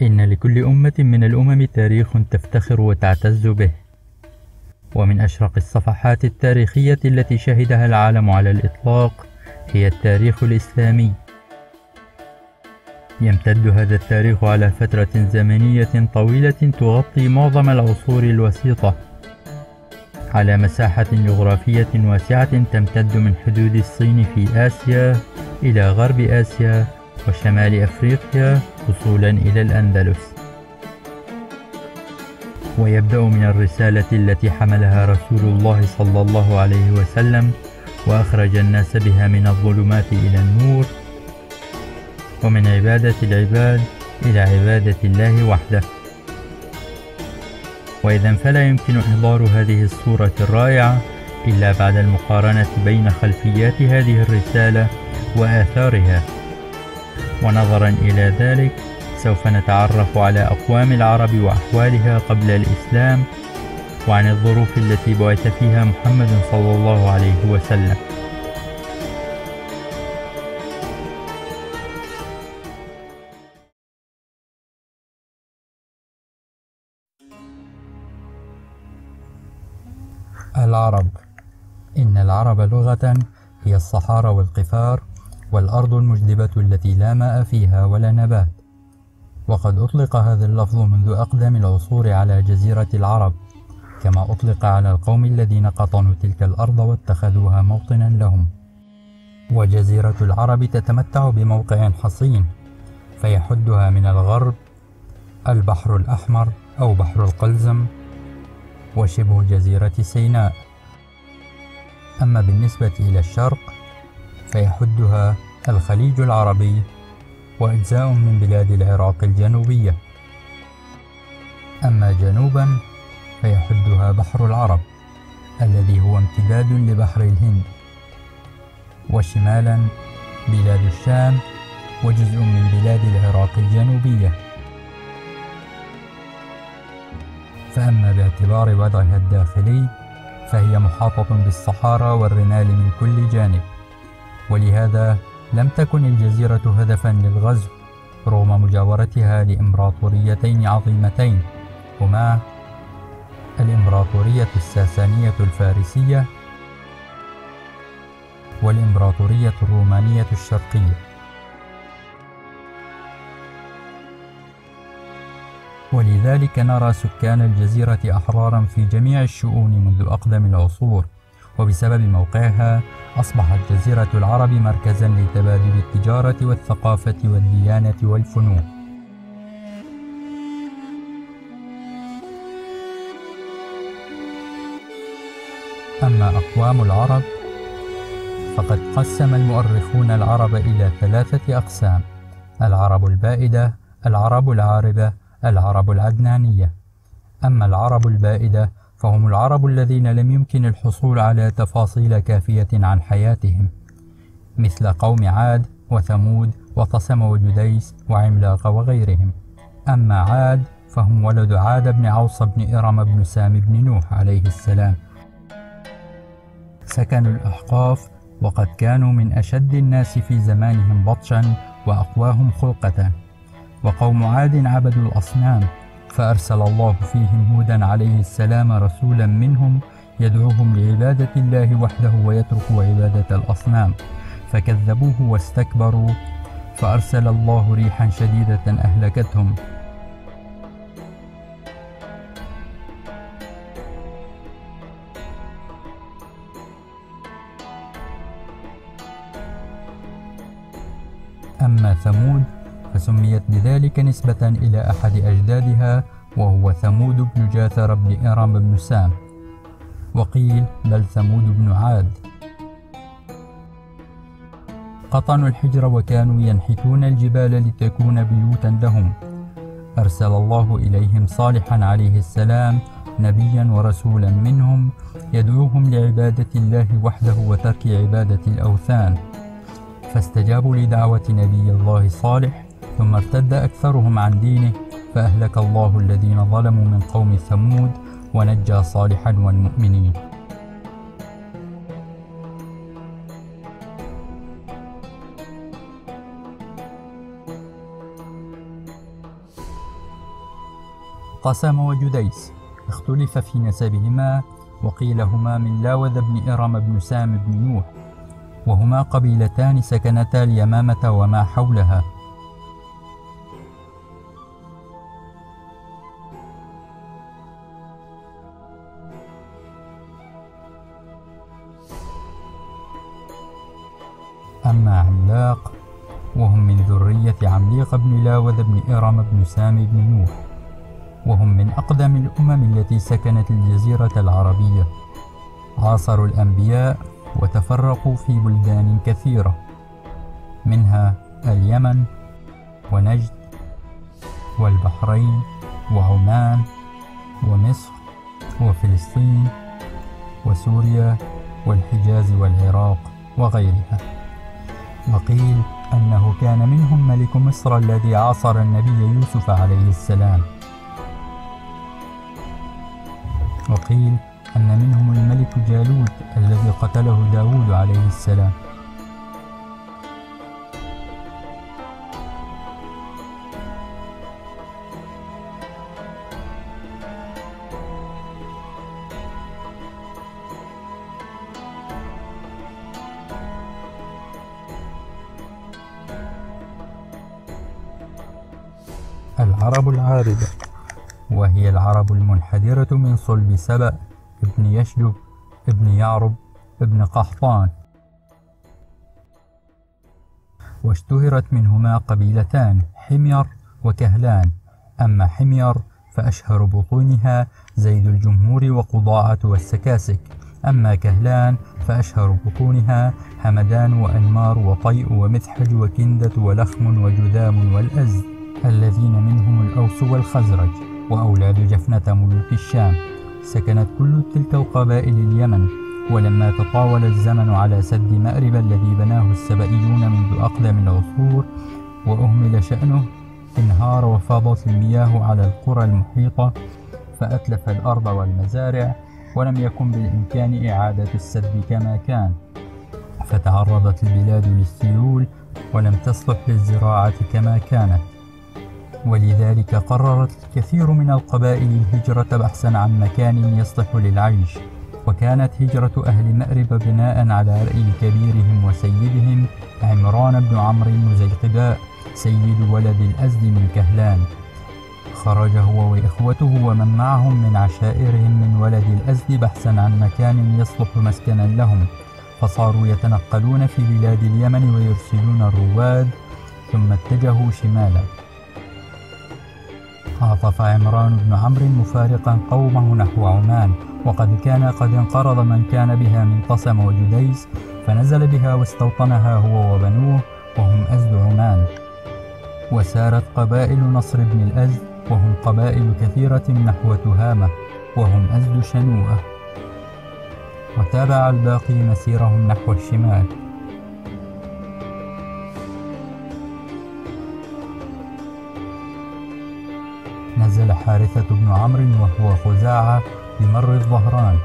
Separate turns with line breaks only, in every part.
إن لكل أمة من الأمم تاريخ تفتخر وتعتز به، ومن أشرق الصفحات التاريخية التي شهدها العالم على الإطلاق هي التاريخ الإسلامي. يمتد هذا التاريخ على فترة زمنية طويلة تغطي معظم العصور الوسيطة، على مساحة جغرافية واسعة تمتد من حدود الصين في آسيا إلى غرب آسيا وشمال أفريقيا وصولا إلى الأندلس. ويبدأ من الرسالة التي حملها رسول الله صلى الله عليه وسلم وأخرج الناس بها من الظلمات إلى النور، ومن عبادة العباد إلى عبادة الله وحده. وإذا فلا يمكن إحضار هذه الصورة الرائعة إلا بعد المقارنة بين خلفيات هذه الرسالة وآثارها. ونظرا إلى ذلك سوف نتعرف على أقوام العرب وأحوالها قبل الإسلام، وعن الظروف التي بعث فيها محمد صلى الله عليه وسلم. العرب. إن العرب لغة هي الصحارى والقفار والأرض المجدبة التي لا ماء فيها ولا نبات. وقد أطلق هذا اللفظ منذ أقدم العصور على جزيرة العرب، كما أطلق على القوم الذين قطنوا تلك الأرض واتخذوها موطنا لهم. وجزيرة العرب تتمتع بموقع حصين، فيحدها من الغرب البحر الأحمر أو بحر القلزم وشبه جزيرة سيناء. أما بالنسبة إلى الشرق فيحدها الخليج العربي وأجزاء من بلاد العراق الجنوبية. أما جنوبا فيحدها بحر العرب الذي هو امتداد لبحر الهند، وشمالا بلاد الشام وجزء من بلاد العراق الجنوبية. فأما باعتبار وضعها الداخلي فهي محاطة بالصحارى والرمال من كل جانب، ولهذا لم تكن الجزيرة هدفا للغزو رغم مجاورتها لإمبراطوريتين عظيمتين، هما الإمبراطورية الساسانية الفارسية والإمبراطورية الرومانية الشرقية. ولذلك نرى سكان الجزيرة أحرارا في جميع الشؤون منذ أقدم العصور، وبسبب موقعها أصبحت جزيرة العرب مركزا لتبادل التجارة والثقافة والديانة والفنون. أما أقوام العرب فقد قسم المؤرخون العرب إلى 3 أقسام: العرب البائدة، العرب العاربة، العرب العدنانية. أما العرب البائدة فهم العرب الذين لم يمكن الحصول على تفاصيل كافية عن حياتهم، مثل قوم عاد وثمود وطسم وجديس وعملاق وغيرهم. أما عاد فهم ولد عاد بن عوص بن إرم بن سام بن نوح عليه السلام. سكنوا الأحقاف وقد كانوا من أشد الناس في زمانهم بطشا وأقواهم خلقة. وقوم عاد عبدوا الأصنام، فأرسل الله فيهم هودا عليه السلام رسولا منهم يدعوهم لعبادة الله وحده ويتركوا عبادة الأصنام، فكذبوه واستكبروا فأرسل الله ريحا شديدة أهلكتهم. أما ثمود فسميت بذلك نسبة إلى أحد أجدادها وهو ثمود بن جاثر بن إرم بن سام، وقيل بل ثمود بن عاد. قطنوا الحجر وكانوا ينحتون الجبال لتكون بيوتا لهم. أرسل الله إليهم صالحا عليه السلام نبيا ورسولا منهم يدعوهم لعبادة الله وحده وترك عبادة الأوثان، فاستجابوا لدعوة نبي الله صالح، ثم ارتد أكثرهم عن دينه فأهلك الله الذين ظلموا من قوم ثمود ونجى صالحا والمؤمنين. طسم وجديس اختلف في نسبهما، وقيل هما من لاوذ بن إرم بن سام بن نوح، وهما قبيلتان سكنتا اليمامة وما حولها. أما عملاق وهم من ذرية عمليق بن لاوذ بن إرم بن سام بن نوح، وهم من أقدم الأمم التي سكنت الجزيرة العربية، عاصروا الأنبياء وتفرقوا في بلدان كثيرة، منها اليمن ونجد والبحرين وعمان ومصر وفلسطين وسوريا والحجاز والعراق وغيرها. وقيل أنه كان منهم ملك مصر الذي عاصر النبي يوسف عليه السلام، وقيل أن منهم الملك جالوت الذي قتله داود عليه السلام. العرب العاربة، وهي العرب المنحدرة من صلب سبأ ابن يشجب ابن يعرب ابن قحطان، واشتهرت منهما قبيلتان حمير وكهلان. أما حمير فأشهر بطونها زيد الجمهور وقضاعة والسكاسك، أما كهلان فأشهر بطونها همدان وأنمار وطيء ومذحج وكندة ولخم وجذام والأزد، الذين منهم الأوس والخزرج وأولاد جفنة ملوك الشام. سكنت كل تلك القبائل اليمن، ولما تطاول الزمن على سد مأرب الذي بناه السبئيون منذ أقدم العصور وأهمل شأنه، انهار وفاضت المياه على القرى المحيطة فأتلف الأرض والمزارع، ولم يكن بالإمكان إعادة السد كما كان، فتعرضت البلاد للسيول ولم تصلح للزراعة كما كانت. ولذلك قررت الكثير من القبائل الهجرة بحثا عن مكان يصلح للعيش، وكانت هجرة أهل مأرب بناء على رأي كبيرهم وسيدهم عمران بن عمرو المزيقباء سيد ولد الأزد من كهلان. خرج هو وإخوته ومن معهم من عشائرهم من ولد الأزد بحثا عن مكان يصلح مسكنا لهم، فصاروا يتنقلون في بلاد اليمن ويرسلون الرواد، ثم اتجهوا شمالا. عطف عمران بن عمرو مفارقا قومه نحو عمان، وقد كان قد انقرض من كان بها من طسم وجديس، فنزل بها واستوطنها هو وبنوه وهم أزد عمان. وسارت قبائل نصر بن الأزد وهم قبائل كثيرة نحو تهامة وهم أزد شنوءة، وتابع الباقي مسيرهم نحو الشمال. نزل حارثة بن عمرو وهو خزاعة بمر الظهران،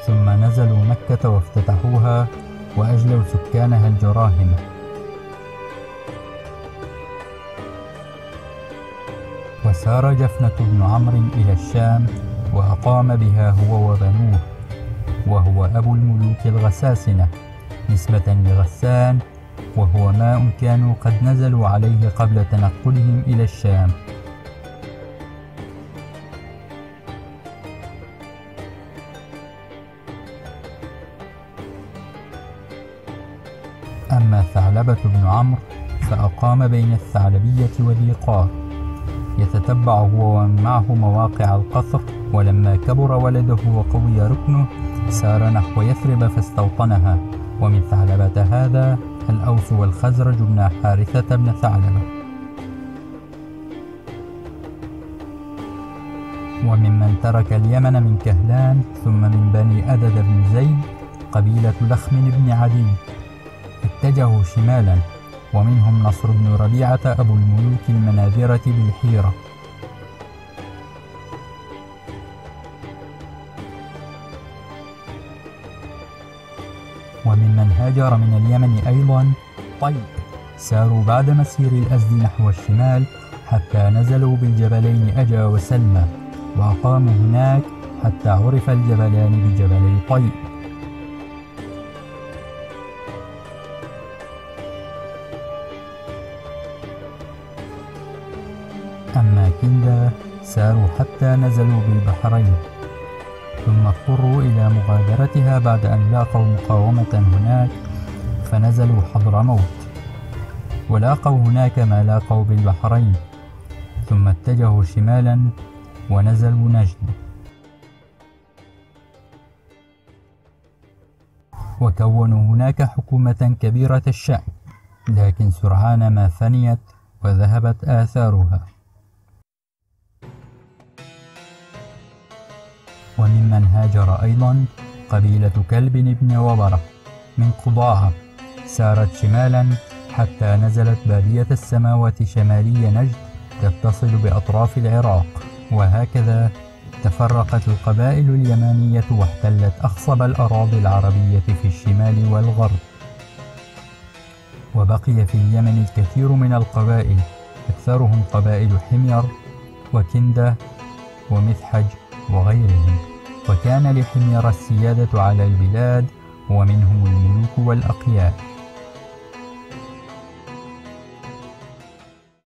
ثم نزلوا مكة وافتتحوها وأجلوا سكانها الجراهم. وسار جفنة بن عمرو إلى الشام وأقام بها هو وبنوه، وهو أبو الملوك الغساسنة نسبة لغسان، وهو ماء كانوا قد نزلوا عليه قبل تنقلهم إلى الشام. أما ثعلبة بن عمرو فأقام بين الثعلبية واليقار، يتتبع هو ومن معه مواقع القصر، ولما كبر ولده وقوي ركنه سار نحو يثرب فاستوطنها. ومن ثعلبة هذا الأوس والخزرج بن حارثة بن ثعلبة. وممن ترك اليمن من كهلان ثم من بني أدد بن زيد قبيلة لخم بن عدي، اتجهوا شمالا، ومنهم نصر بن ربيعة أبو الملوك المناذرة بالحيرة. وممن هاجر من اليمن أيضا طيء، ساروا بعد مسير الأزد نحو الشمال حتى نزلوا بالجبلين أجا وسلمى، وأقاموا هناك حتى عرف الجبلان بجبلي طي. أما كندة ساروا حتى نزلوا بالبحرين، ثم اضطروا إلى مغادرتها بعد أن لاقوا مقاومة هناك، فنزلوا حضرموت، ولاقوا هناك ما لاقوا بالبحرين، ثم اتجهوا شمالا ونزلوا نجد، وكونوا هناك حكومة كبيرة الشأن، لكن سرعان ما فنيت وذهبت آثارها. وممن هاجر أيضا قبيلة كلب بن وبرة من قضاعة، سارت شمالا حتى نزلت بادية السماوات شمالي نجد تتصل بأطراف العراق، وهكذا تفرقت القبائل اليمانية واحتلت أخصب الأراضي العربية في الشمال والغرب. وبقي في اليمن الكثير من القبائل، أكثرهم قبائل حمير وكندة ومذحج وغيرهم، وكان لحمير السيادة على البلاد، ومنهم الملوك والأقياد.